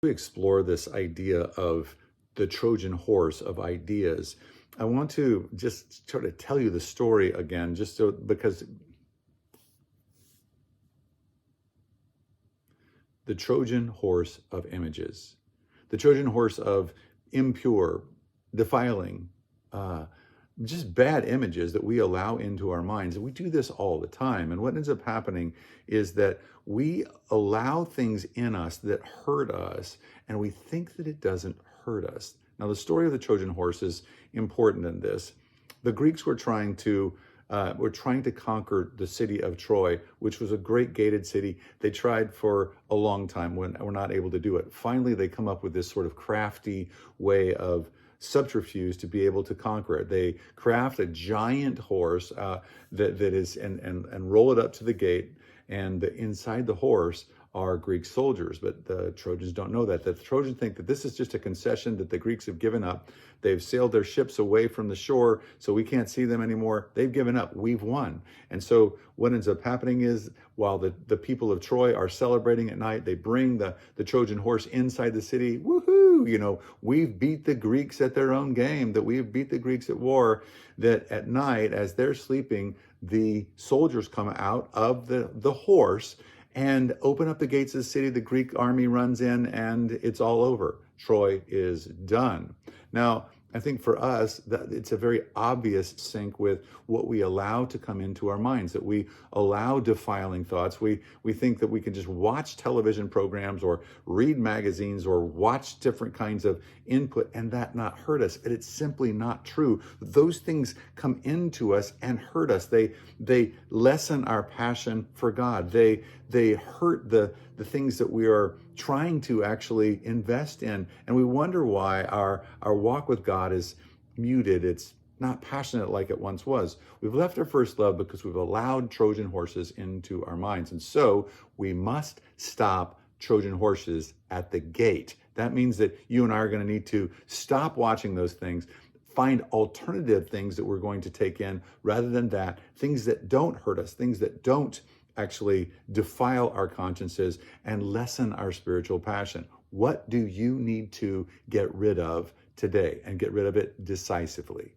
We explore this idea of the Trojan horse of ideas. I want to just sort of tell you the story again, just so because the Trojan horse of images, the Trojan horse of impure, defiling, uh, just bad images that we allow into our minds. We do this all the time. And what ends up happening is that we allow things in us that hurt us, and we think that it doesn't hurt us. Now, the story of the Trojan horse is important in this. The Greeks were trying to conquer the city of Troy, which was a great gated city. They tried for a long time when were not able to do it. Finally, they come up with this sort of crafty way of subterfuge to be able to conquer it. They craft a giant horse that is and roll it up to the gate, and inside the horse are Greek soldiers, but the Trojans don't know that. The Trojans think that this is just a concession that the Greeks have given up. They've sailed their ships away from the shore, so we can't see them anymore. They've given up. We've won. And so what ends up happening is, while the people of Troy are celebrating at night, they bring the Trojan horse inside the city. Woohoo! We've beat the Greeks at their own game, that we've beat the Greeks at war. That at night, as they're sleeping, the soldiers come out of the horse and open up the gates of the city. The Greek army runs in, and it's all over. Troy is done. Now, I think for us, that it's a very obvious sync with what we allow to come into our minds, that we allow defiling thoughts. We think that we can just watch television programs or read magazines or watch different kinds of input and that not hurt us. And it's simply not true. Those things come into us and hurt us. They lessen our passion for God. They hurt the things that we are trying to actually invest in. And we wonder why our walk with God is muted. It's not passionate like it once was. We've left our first love because we've allowed Trojan horses into our minds. And so we must stop Trojan horses at the gate. That means that you and I are going to need to stop watching those things, find alternative things that we're going to take in rather than that, things that don't hurt us, things that don't actually defile our consciences and lessen our spiritual passion. What do you need to get rid of today, and get rid of it decisively?